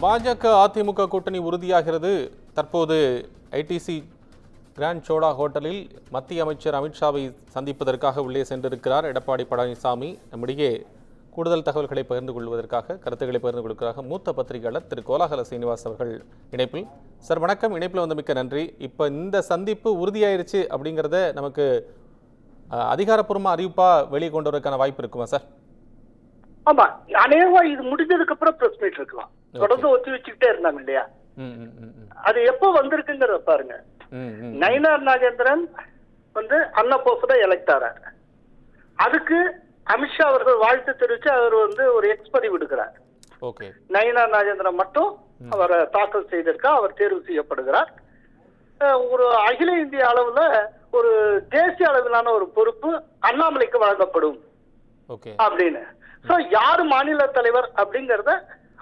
பாஜக அதிமுக கூட்டணி உறுதியாகிறது. தற்போது ஐடிசி கிராண்ட் சோடா ஹோட்டலில் மத்திய அமைச்சர் அமித்ஷாவை சந்திப்பதற்காக உள்ளே சென்றிருக்கிறார் எடப்பாடி பழனிசாமி. நம்மிடையே கூடுதல் தகவல்களை பகிர்ந்து கொள்வதற்காக, கருத்துக்களை பகிர்ந்து கொள்வதற்காக மூத்த பத்திரிகையாளர் திரு கோலாகல சீனிவாஸ் அவர்கள் இணைப்பில். சார் வணக்கம், இணைப்பில் வந்த மிக்க நன்றி. இப்போ இந்த சந்திப்பு உறுதியாயிருச்சு அப்படிங்கிறத நமக்கு அதிகாரப்பூர்வமாக அறிவிப்பாக வெளியே கொண்டு வரதுக்கான வாய்ப்பு இருக்குமா சார்? ஆமா, அநேகமா இது முடிஞ்சதுக்கு அப்புறம் பிரஸ் மீட் இருக்கலாம். தொடர்ந்து ஒத்தி வச்சுக்கிட்டே இருந்தாங்க இல்லையா? அது எப்போ வந்திருக்குங்கிறத பாருங்க. நயினார் நாகேந்திரன் அன்னபோசடா எலெக்ட் ஆறாரு. அதுக்கு அமித்ஷா அவர்கள் வாழ்த்து தெரிவித்து அவர் ஒரு எக்ஸ்பதி விடுகிறார். நயினார் நாகேந்திரன் மட்டும் அவரை தாக்கல் செய்திருக்கா, அவர் தேர்வு செய்யப்படுகிறார். ஒரு அகில இந்திய அளவுல ஒரு தேசிய அளவிலான ஒரு பொறுப்பு அண்ணாமலைக்கு வழங்கப்படும் அப்படின்னு. யாரு மாநில தலைவர் அப்படிங்கறத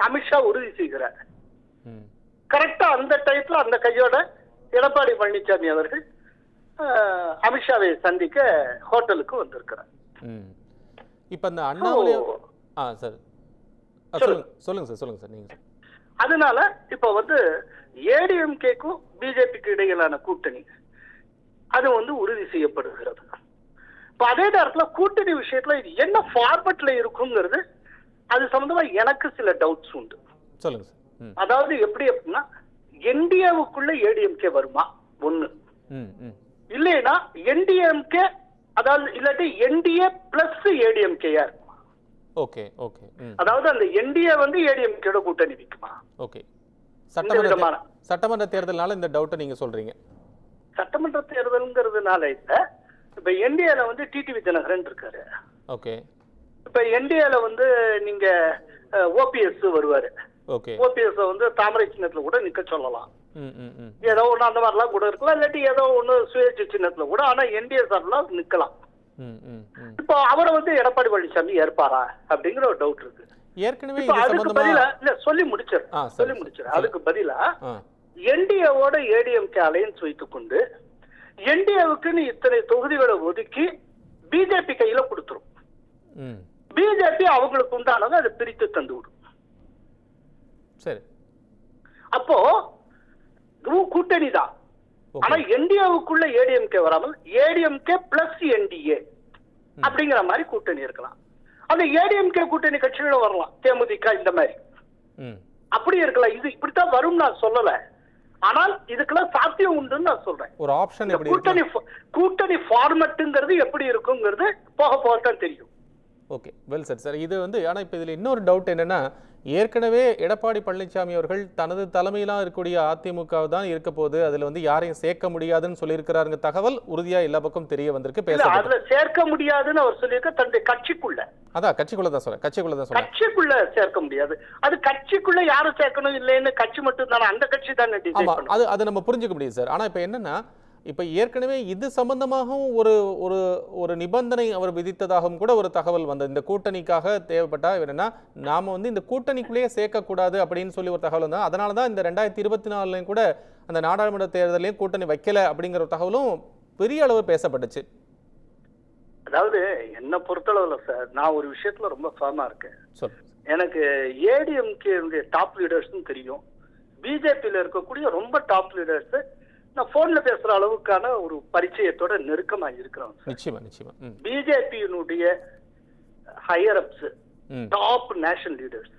அமித்ஷா உறுதி செய்கிறார். கரெக்டா அந்த டைப்ல அந்த கையோட எடப்பாடி பழனிசாமி அவர்கள் அமித்ஷாவை சந்திக்க ஹோட்டலுக்கு வந்திருக்கிறார். இப்ப அந்த அண்ணாமலை சொல்லுங்க சார் நீங்க. அதனால இப்ப ஏடிஎம்கேக்கும் பிஜேபிக்கு இடையிலான கூட்டணி அது உறுதி செய்யப்படுகிறது. இப்ப அதே நேரத்துல கூட்டணி விஷயத்துல இது என்ன ஃபார்மட்ல இருக்குங்கிறது அது சம்பந்தமா எனக்கு சில டவுட்ஸ் உண்டு. சொல்லுங்க. அதாவது எப்படி அப்படின்னா, என்டிஏவுக்குள்ள ஏடிஎம்கே வருமா ஒண்ணு, இல்லைன்னா என்டிஎம்கே அதாவது இல்லாட்டி என்டிஏ பிளஸ் ஏடிஎம்கேயா இருக்குமா? அதாவது அந்த என்டிஏ ஏடிஎம்கேட கூட்டணி வைக்குமா? சட்டமன்ற தேர்தல்னால இந்த டவுட்டை நீங்க சொல்றீங்க. சட்டமன்ற தேர்தல்ங்கிறதுனால இல்ல. இப்ப என்டிஏல டிடிவி தினகரன் இருக்காரு. இப்ப என்டிஏல நீங்க ஓபிஎஸ் வருவாரு. ஓபிஎஸ் தாமரை சின்னத்துல கூட நிக்க சொல்லலாம். ஏதோ ஒண்ணு அந்த மாதிரிலாம் கூட இருக்கலாம், இல்லாட்டி ஏதோ ஒண்ணு சுயேட்சை சின்னத்துல கூட. ஆனா என்டிஏ சார்ல நிக்கலாம். இப்போ அவரை எடப்பாடி பழனிசாமி ஏற்பாரா அப்படிங்கிற ஒரு டவுட் இருக்கு. ஏற்கனவே அதுக்கு பதிலா இல்ல சொல்லி முடிச்சிரு. அதுக்கு பதிலா என்டிஏவோட ஏடிஎம்கே அலையன்ஸ் வைத்துக் கொண்டு என்டிஏவுக்கு இத்தனை தொகுதிகளை ஒதுக்கி பிஜேபி கையில கொடுத்துரும். பிஜேபி அவங்களுக்கு உண்டானதை அதை பிரித்து தந்து விடும். சரி, அப்போ கூட்டணி தான். ஆனா என்டிஏவுக்குள்ள ஏடிஎம்கே வராமல் ஏடிஎம்கே பிளஸ் என்டிஏ அப்படிங்கிற மாதிரி கூட்டணி இருக்கலாம். அந்த ஏடிஎம்கே கூட்டணி கட்சிகளும் வரலாம், தேமுதிக இந்த மாதிரி அப்படி இருக்கலாம். இது இப்படித்தான் வரும் நான் சொல்லல, ஆனால் இதுக்கெல்லாம் சாத்தியம் உண்டுன்னு நான் சொல்றேன். ஒரு ஆப்ஷன் கூட்டணி ஃபார்மட்ங்கிறது எப்படி இருக்குங்கிறது போக போகத்தான் தெரியும். Okay, well sir. இது ஆனா இப்ப இதுல இன்னொரு டவுட் என்னன்னா, ஏற்கனவே எடப்பாடி பழனிசாமி அவர்கள் தனது தலைமையிலாம் இருக்கக்கூடிய அதிமுக தான் இருக்க போது, அதுல யாரையும் சேர்க்க முடியாதுன்னு சொல்லியிருக்கிறாருங்க. தகவல் உறுதியா எல்லா பக்கம் தெரிய வந்திருக்கு. அதுல சேர்க்க முடியாதுன்னு அவர் சொல்லியிருக்க தன்னுடைய கட்சிக்குள்ள. அதான் கட்சிக்குள்ள சேர்க்க முடியாது. அது கட்சிக்குள்ள யாரும் சேர்க்கணும் இல்லைன்னு கட்சி மட்டும் தானே, அந்த கட்சி தானே. அது நம்ம புரிஞ்சுக்க முடியும் சார். ஆனா இப்ப என்னன்னா, இப்ப ஏற்கனவே இது சம்பந்தமாகவும் ஒரு நிபந்தனை அவர் விதித்ததாகவும் கூட ஒரு தகவல் வந்தது. இந்த கூட்டணிக்காக தேவைப்பட்டா என்னன்னா, நாம இந்த கூட்டணிக்குள்ளேயே சேர்க்கக்கூடாது அப்படின்னு சொல்லி ஒரு தகவல் வந்தா, அதனாலதான் இந்த 2024 கூட அந்த நாடாளுமன்ற தேர்தலையும் கூட்டணி வைக்கல அப்படிங்கிற ஒரு தகவலும் பெரிய அளவு பேசப்பட்டுச்சு. அதாவது என்ன பொறுத்தளவுல சார், நான் ஒரு விஷயத்துல ரொம்ப ஃபார்மா இருக்கேன். எனக்கு ஏடிஎம்கே டாப் லீடர்ஸ் தெரியும், பிஜேபியில இருக்கக்கூடிய ரொம்ப டாப் லீடர்ஸ் நான் போன்ல பேசுற அளவுக்கான ஒரு பரிச்சயத்தோட நெருக்கமா இருக்கிறோம். நிச்சயமா பிஜேபியினுடைய higher ups, top national leaders,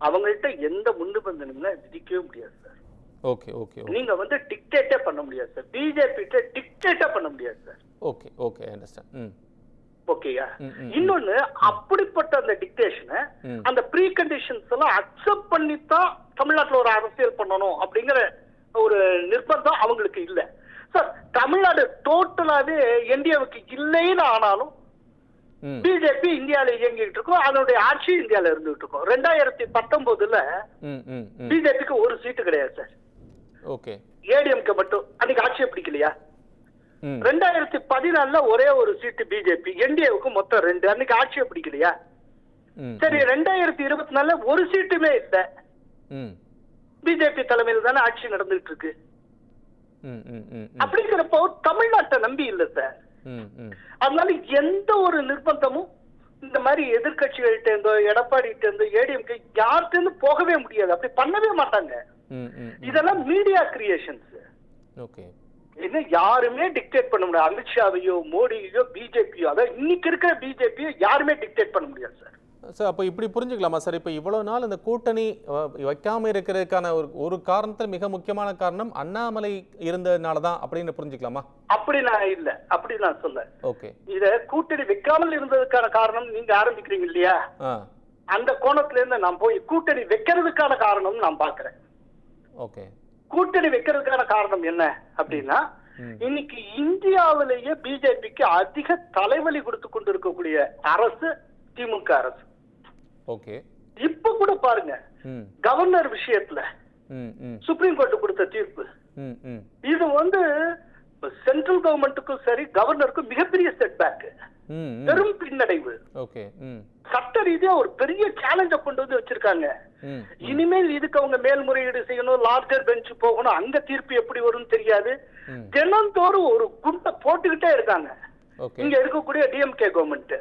அவங்கள்ட்ட எந்த முன்னிபந்தனையும் விதிக்கவே முடியாது சார். நீங்க டிக்டேட்டே பண்ண முடியாது சார். பிஜேபி டிக்டேட்டே பண்ண முடியாது சார். ஓகேயா? இன்னொன்னு, அப்படிப்பட்ட அந்த டிக்டேஷனை அந்த ப்ரீ கண்டிஷன்ஸ் எல்லாம் அக்செப்ட் பண்ணித்தான் தமிழ்நாட்டுல ஒரு அரசியல் பண்ணணும் அப்படிங்கிற ஒரு நிர்பந்தம் அவங்களுக்கு இல்ல சார். தமிழ்நாடு டோட்டலாவே என்டிஏவுக்கு இல்லைன்னு ஆனாலும் பிஜேபி இந்தியாவில இயங்கிட்டு இருக்கும், அதனுடைய ஆட்சி இந்தியாவில இருந்துட்டு இருக்கும். 2019 பிஜேபிக்கு ஒரு சீட்டு கிடையாது சார். ஏடிஎம்கே மட்டும் அன்னைக்கு ஆட்சியை பிடிக்கலையா? 2014 ஒரே ஒரு சீட்டு பிஜேபி, என்டிஏவுக்கு மொத்தம் 2, அன்னைக்கு ஆட்சியை பிடிக்கலையா? சரி, 2024 ஒரு சீட்டுமே இல்ல, பிஜேபி தலைமையில் தானே ஆட்சி நடந்துட்டு இருக்கு. அப்படிங்கிறப்போ தமிழ்நாட்டை நம்பி இல்ல சார். அதனால எந்த ஒரு நிர்பந்தமும் இந்த மாதிரி எதிர்கட்சிகள்கிட்ட இருந்தோ எடப்பாடிகிட்ட இருந்தோ ஏடிஎம்கே யார்கிட்ட இருந்து போகவே முடியாது, அப்படி பண்ணவே மாட்டாங்க. இதெல்லாம் மீடியா கிரியேஷன்ஸ். ஓகே, என்ன யாருமே டிக்டேட் பண்ண முடியாது. அமித்ஷாவையோ மோடியோ பிஜேபியோ, அதாவது இன்னைக்கு இருக்கிற பிஜேபியோ யாருமே டிக்டேட் பண்ண முடியாது சார். சார் அப்போ இப்படி புரிஞ்சுக்கலாமா சார்? இப்போ இவ்வளவு நாள் இந்த கூட்டணி வைக்காம இருக்கிறதுக்கான ஒரு காரணத்தில் மிக முக்கியமான காரணம் அண்ணாமலை இருந்ததுனால தான் அப்படின்னு புரிஞ்சுக்கலாமா? அப்படி நான் இல்ல, அப்படி நான் சொல்ல. ஓகே, இத கூட்டணி வைக்காமல் இருந்ததுக்கான காரணம் நீங்க ஆரம்பிக்கிறீங்க இல்லையா, அந்த கோணத்துல இருந்து நான் போய் கூட்டணி வைக்கிறதுக்கான காரணம் நான் பாக்குறேன். ஓகே, கூட்டணி வைக்கிறதுக்கான காரணம் என்ன அப்படின்னா, இன்னைக்கு இந்தியாவிலேயே பிஜேபிக்கு அதிக தலைவலி கொடுத்து கொண்டு இருக்கக்கூடிய அரசு திமுக அரசு. ஓகே, இப்ப கூட பாருங்க, கவர்னர் விஷயத்துல சுப்ரீம் கோர்ட் கொடுத்த தீர்ப்பு, இது சென்ட்ரல் கவர்மெண்ட்டுக்கும் சரி கவர்னருக்கும் மிகப்பெரிய செட்பேக், பெரும் பின்னடைவு. சட்ட ரீதியா ஒரு பெரிய சேலஞ்ச கொண்டு வந்து வச்சிருக்காங்க. இனிமேல் இதுக்கு அவங்க மேல்முறையீடு செய்யணும், லார்ஜர் பெஞ்ச் போகணும், அங்க தீர்ப்பு எப்படி வரும்னு தெரியாது. தினந்தோறும் ஒரு குண்டை போட்டுக்கிட்டே இருக்காங்க இங்க இருக்கக்கூடிய டிஎம்கே கவர்மெண்ட்.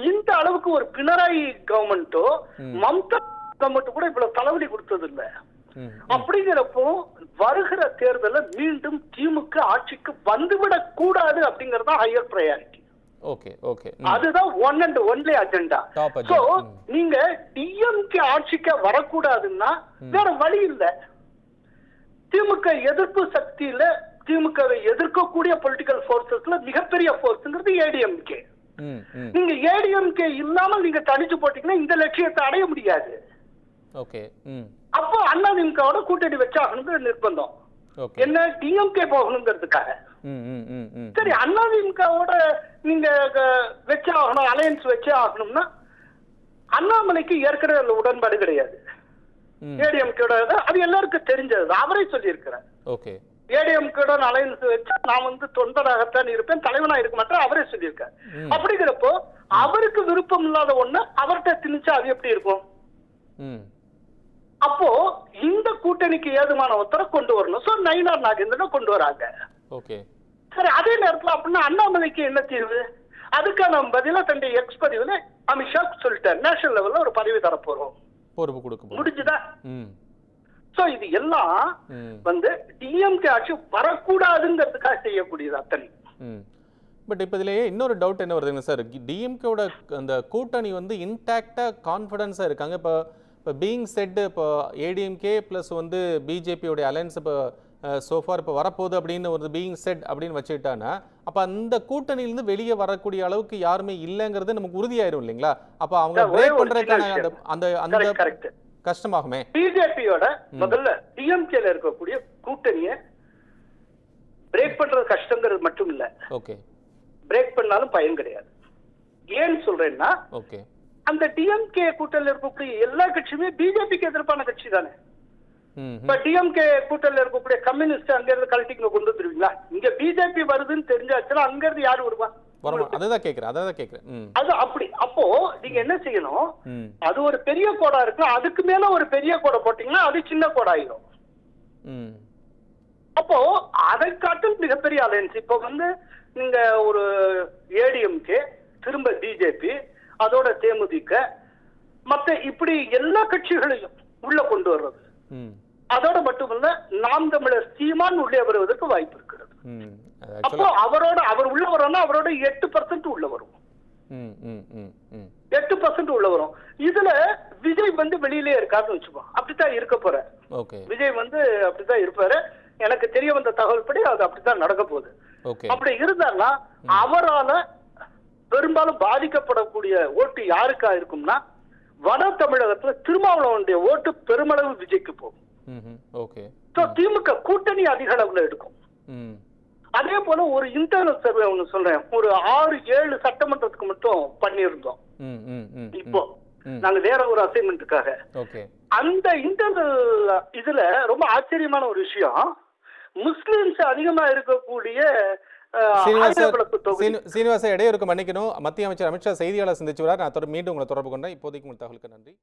இந்த அளவுக்கு ஒரு பினராயி கவர்மெண்டோ மம்தா கவர்மெண்ட் கூட இவ்வளவு தலைவலி கொடுத்தது இல்ல. அப்படிங்கிறப்போ வருகிற தேர்தல மீண்டும் திமுக ஆட்சிக்கு வந்துவிடக் கூடாது அப்படிங்கறத ஹையர் பிரையாரிட்டி. அதுதான் one and only agenda. So நீங்க டிஎம்கே ஆட்சிக்கு வரக்கூடாதுன்னா வேற வழி இல்ல. திமுக எதிர்ப்பு சக்தியில திமுகவை எதிர்க்கக்கூடிய பொலிட்டிக்கல் போர்சஸ்ல மிகப்பெரிய போர்ஸ்ங்கிறது ஏடிஎம்கே. நீங்க ஏடிஎம்கே இல்லாமல் நீங்க தனிச்சு போட்டீங்கன்னா இந்த லட்சியத்தை அடைய முடியாது. அப்போ அதிமுகவோட கூட்டணி வச்சாகணுங்கிற நிர்பந்தம் என்ன, டிஎம்கே போகணுங்கிறதுக்காக. சரி, அதிமுகவோட நீங்க வச்சாகணும், அலையன்ஸ் வச்சே ஆகணும்னா அண்ணாமலைக்கு ஏற்கனவே அதுல உடன்பாடு கிடையாது. ஏடிஎம்கே அது எல்லாருக்கும் தெரிஞ்சது, அவரே சொல்லி இருக்கிறார். ஏடிஎம்கேடன் அலையன்ஸ் வச்சா நான் தொண்டராகத்தான் இருப்பேன், தலைவனா இருக்க மாட்டேன், அவரே சொல்லியிருக்காரு. அப்படிங்கிறப்போ அவருக்கு விருப்பம் இல்லாத ஒண்ணு அவர்கிட்ட திணிச்சா அது எப்படி இருக்கும்? அப்போ இந்த கூட்டணிக்கு ஏதுமான ஒருத்தரை கொண்டு வரணும். சோ நயினார் நாகேந்திரனை கொண்டு வராங்க. சரி, அதே நேரத்தில் அப்படின்னா அண்ணாமலைக்கு என்ன தீர்வு? அதுக்கான பதிலா தன்னுடைய எக்ஸ் பதிவுல அமித்ஷா சொல்லிட்டார், நேஷனல் லெவல்ல ஒரு பதவி தரப்போறோம், முடிஞ்சுதா? சோ இது எல்லாம் டிஎம்கே ஆட்சி வரக்கூடாதுங்கிறதுக்காக செய்யக்கூடியது அத்தனை. பட் இப்போ இதுலயே இன்னொரு டவுட் என்ன வருதுங்க சார், டிஎம்கேவோட அந்த கூட்டணி இன்டாக்டா கான்ஃபிடன்ஸா இருக்காங்க. இப்போ பீயிங் செட், இப்போ ஏடிஎம்கே பிளஸ் பிஜேபியோடைய அலையன்ஸ் இப்போ சோஃபார் இப்போ வரப்போகுது அப்படின்னு ஒரு பீயிங் செட் அப்படின்னு வச்சுக்கிட்டாங்கன்னா, அப்போ அந்த கூட்டணியிலிருந்து வெளியே வரக்கூடிய அளவுக்கு யாருமே இல்லைங்கிறது நமக்கு உறுதியாயிரும் இல்லைங்களா? அப்போ அவங்க பிரேக் பண்றதுக்கான அந்த அந்த கஷ்டமாகுமே. பிஜேபியோட முதல்ல டிஎம்கேல இருக்கக்கூடிய கூட்டணிய பிரேக் பண்றது கஷ்டங்கிறது மட்டும் இல்ல, பிரேக் பண்ணாலும் பயன் கிடையாது. ஏன்னு சொல்றேன்னா, அந்த டிஎம்கே கூட்டணியில் இருக்கக்கூடிய எல்லா கட்சியுமே பிஜேபிக்கு எதிர்ப்பான கட்சி தானே. இப்ப டிஎம்கே கூட்டணியில் இருக்கக்கூடிய கம்யூனிஸ்ட் அங்க இருந்து கழட்டிங்க கொண்டு வந்துருவீங்களா? இங்க பிஜேபி வருதுன்னு தெரிஞ்சாச்சுன்னா அங்க இருந்து யாரு வருவா? அது அப்படி. அப்போ நீங்க என்ன செய்யணும், அது ஒரு பெரிய கோடா இருக்கு, அதுக்கு மேல ஒரு பெரிய கோடை போட்டீங்கன்னா அது சின்ன கோடா ஆயிரும். அப்போ அதை காட்டும் மிகப்பெரிய அலையன்ஸ் இப்போ நீங்க ஒரு ஏடிஎம்கே, திரும்ப பிஜேபி, அதோட தேமுதிக, மத்த இப்படி எல்லா கட்சிகளையும் உள்ள கொண்டு வர்றது, அதோட மட்டுமல்ல நாம் தமிழர் சீமான் உள்ளே வருவதற்கு வாய்ப்பு இருக்கிறது. அப்போ அவர் உள்ள வரோம்னா அவரோட 8% உள்ள வரும், 8% உள்ள வரும். இதுல விஜய் வெளியிலே இருக்காருன்னு வச்சுப்போம், அப்படித்தான் இருக்க போற. விஜய் அப்படித்தான் இருப்பாரு. எனக்கு தெரிய வந்த தகவல் படி அது அப்படித்தான் நடக்க போகுது. அப்படி இருந்தாருன்னா அவரால பெரும்பாலும் பாதிக்கப்படக்கூடிய ஓட்டு யாருக்கா இருக்கும்னா, வட தமிழகத்துல திருமாவளவனுடைய ஓட்டு பெருமளவு விஜய்க்கு போகும். திமுக கூட்டணி அதிக அளவுல எடுக்கும். அதே போல ஒரு இன்டர்னல் சர்வே ஒண்ணு சொல்றேன், ஒரு 6-7 சட்டமன்றத்துக்கு மட்டும் பண்ணியிருந்தோம். இப்போ நாங்க வேற ஒரு அசைன்மெண்ட்டுக்காக அந்த இன்டர்னல் இதுல ரொம்ப ஆச்சரியமான ஒரு விஷயம், முஸ்லிம்ஸ் அதிகமா இருக்கக்கூடிய சீனிவாச இடையூறுக்கு மன்னிக்கணும். மத்திய அமைச்சர் அமித்ஷா செய்தியாளர் சந்திச்சு வரார். நான் மீண்டும் உங்களை தொடர்பு கொண்டேன். இப்போதைக்கு உங்களுக்கு தகவலுக்கு நன்றி.